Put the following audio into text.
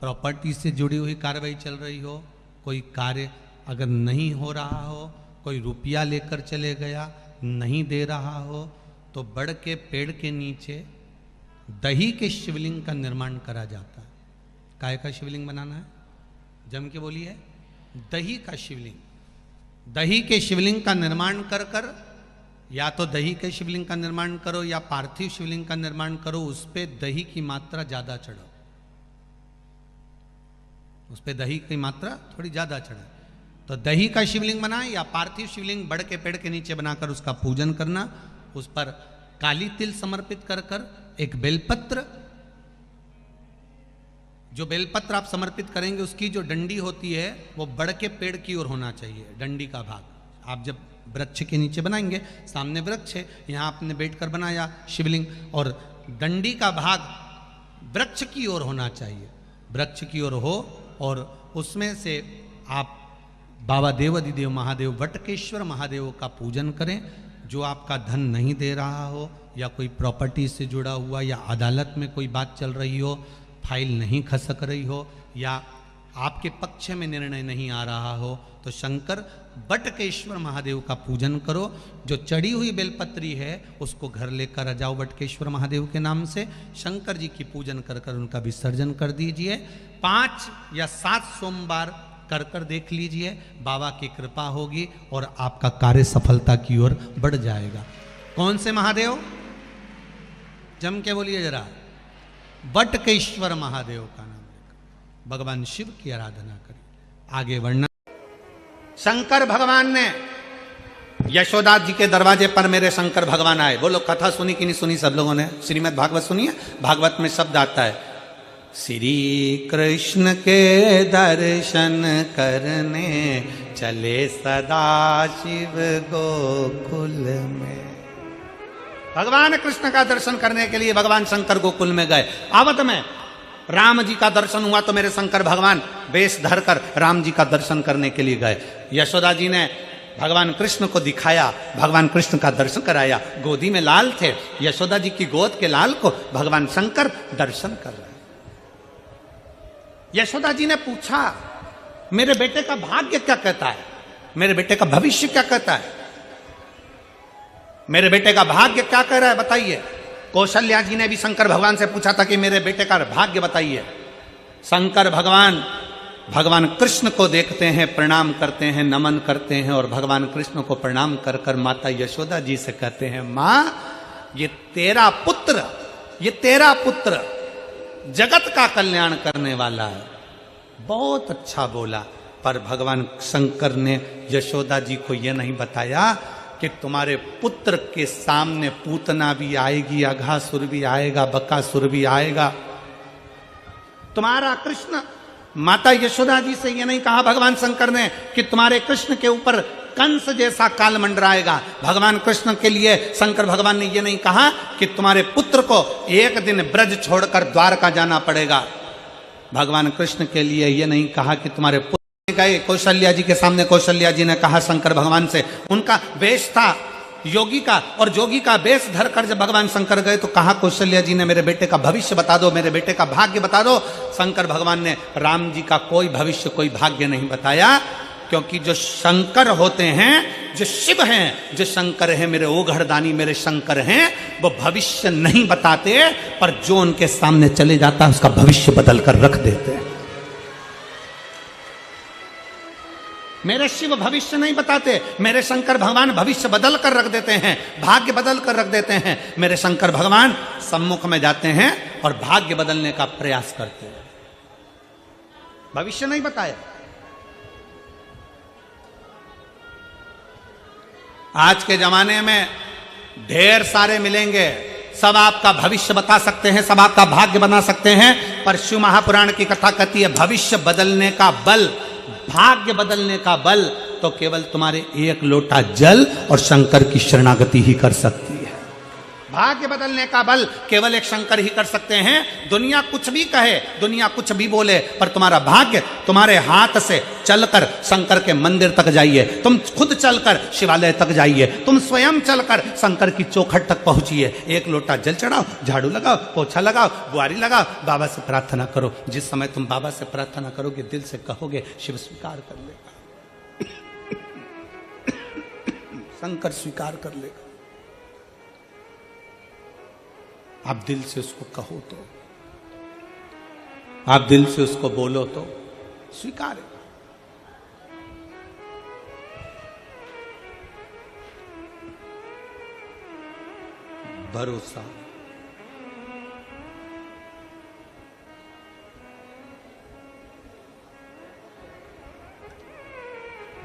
Property से जुड़ी हुई कार्रवाई चल रही हो, कोई कार्य अगर नहीं हो रहा हो, कोई रुपया लेकर चले गया नहीं दे रहा हो, तो बड़ के पेड़ के नीचे दही के शिवलिंग का निर्माण करा जाता है। काय का शिवलिंग बनाना है? जम के बोलिए, दही का शिवलिंग। दही के शिवलिंग का निर्माण कर कर, या तो दही के शिवलिंग का निर्माण करो या पार्थिव शिवलिंग का निर्माण करो, उस पे दही की मात्रा ज्यादा चढ़ो, उस पे दही की मात्रा थोड़ी ज्यादा चढ़े। तो दही का शिवलिंग बनाए या पार्थिव शिवलिंग बड़ के पेड़ के नीचे बनाकर उसका पूजन करना, उस पर काली तिल समर्पित कर कर एक बेलपत्र, जो बेलपत्र आप समर्पित करेंगे उसकी जो डंडी होती है वो बड़ के पेड़ की ओर होना चाहिए। डंडी का भाग आप जब वृक्ष के नीचे बनाएंगे, सामने वृक्ष है, यहाँ आपने बैठकर बनाया शिवलिंग, और डंडी का भाग वृक्ष की ओर होना चाहिए, वृक्ष की ओर हो, और उसमें से आप बाबा देवाधिदेव महादेव वटकेश्वर महादेव का पूजन करें। जो आपका धन नहीं दे रहा हो, या कोई प्रॉपर्टी से जुड़ा हुआ, या अदालत में कोई बात चल रही हो, फाइल नहीं खसक रही हो, या आपके पक्ष में निर्णय नहीं आ रहा हो, तो शंकर वटकेश्वर महादेव का पूजन करो। जो चढ़ी हुई बेलपत्री है उसको घर लेकर आ जाओ वटकेश्वर महादेव के नाम से, शंकर जी की पूजन कर कर उनका विसर्जन कर दीजिए। 5 या 7 सोमवार कर कर देख लीजिए, बाबा की कृपा होगी और आपका कार्य सफलता की ओर बढ़ जाएगा। कौन से महादेव? जम के बोलिए जरा, वटकेश्वर महादेव का नाम लेकर भगवान शिव की आराधना करें। आगे बढ़ना। शंकर भगवान ने यशोदा जी के दरवाजे पर मेरे शंकर भगवान आए। बोलो, कथा सुनी कि नहीं सुनी सब लोगों ने? श्रीमद् भागवत सुनी है? भागवत में शब्द आता है, श्री कृष्ण के दर्शन करने चले सदा शिव गोकुल में। भगवान कृष्ण का दर्शन करने के लिए भगवान शंकर गोकुल में गए। आवत में राम जी का दर्शन हुआ तो मेरे शंकर भगवान वेश धरकर राम जी का दर्शन करने के लिए गए। यशोदा जी ने भगवान कृष्ण को दिखाया, भगवान कृष्ण का दर्शन कराया। गोदी में लाल थे, यशोदा जी की गोद के लाल को भगवान शंकर दर्शन कर रहे। यशोदा जी ने पूछा, मेरे बेटे का भाग्य क्या कहता है? मेरे बेटे का भविष्य क्या कहता है? मेरे बेटे का भाग्य क्या कह रहा है, बताइए। कौशल्या जी ने भी शंकर भगवान से पूछा था कि मेरे बेटे का भाग्य बताइए। शंकर भगवान भगवान कृष्ण को देखते हैं, प्रणाम करते हैं, नमन करते हैं, और भगवान कृष्ण को प्रणाम कर कर माता यशोदा जी से कहते हैं, मां, ये तेरा पुत्र जगत का कल्याण करने वाला है। बहुत अच्छा बोला, पर भगवान शंकर ने यशोदा जी को यह नहीं बताया कि तुम्हारे पुत्र के सामने पूतना भी आएगी, अघासुर भी आएगा, बकासुर भी आएगा। तुम्हारा कृष्ण, माता यशोदा जी से यह नहीं कहा भगवान शंकर ने कि तुम्हारे कृष्ण के ऊपर कंस जैसा काल मंडराएगा। भगवान कृष्ण के लिए शंकर भगवान ने यह नहीं कहा कि तुम्हारे पुत्र को एक दिन ब्रज छोड़कर द्वारका जाना पड़ेगा। भगवान कृष्ण के लिए यह नहीं कहा कि तुम्हारे पुत्र गए कौशल्या जी के सामने। कौशल्या जी ने कहा शंकर भगवान से, उनका वेश था योगी का, और जोगी का वेश धरकर जब भगवान शंकर गए तो कहा कौशल्या जी ने, मेरे बेटे का भविष्य बता दो, मेरे बेटे का भाग्य बता दो। शंकर भगवान ने राम जी का कोई भविष्य, कोई भाग्य नहीं बताया, क्योंकि जो शंकर होते हैं, जो शिव हैं, जो शंकर हैं, मेरे ओघड़दानी मेरे शंकर हैं, वो भविष्य नहीं बताते, पर जो उनके सामने चले जाता है उसका भविष्य बदल कर रख देते हैं। मेरे शिव भविष्य नहीं बताते, मेरे शंकर भगवान भविष्य बदल कर रख देते हैं, भाग्य बदल कर रख देते हैं। मेरे शंकर भगवान सम्मुख में जाते हैं और भाग्य बदलने का प्रयास करते हैं, भविष्य नहीं बताया। आज के जमाने में ढेर सारे मिलेंगे, सब आपका भविष्य बता सकते हैं, सब आपका भाग्य बना सकते हैं, पर शिव महापुराण की कथा कहती है भविष्य बदलने का बल, भाग्य बदलने का बल तो केवल तुम्हारे एक लोटा जल और शंकर की शरणागति ही कर सकती है। भाग्य बदलने का बल केवल एक शंकर ही कर सकते हैं। दुनिया कुछ भी कहे, दुनिया कुछ भी बोले, पर तुम्हारा भाग्य तुम्हारे हाथ से चलकर शंकर के मंदिर तक जाइए, तुम खुद चलकर शिवालय तक जाइए, तुम स्वयं चलकर शंकर की चौखट तक पहुंचिए। एक लोटा जल चढ़ाओ, झाड़ू लगाओ, पोछा लगाओ, बुआरी लगाओ, बाबा से प्रार्थना करो। जिस समय तुम बाबा से प्रार्थना करोगे, दिल से कहोगे, शिव स्वीकार कर लेगा, शंकर स्वीकार कर लेगा। आप दिल से उसको कहो तो, आप दिल से उसको बोलो तो स्वीकार है। भरोसा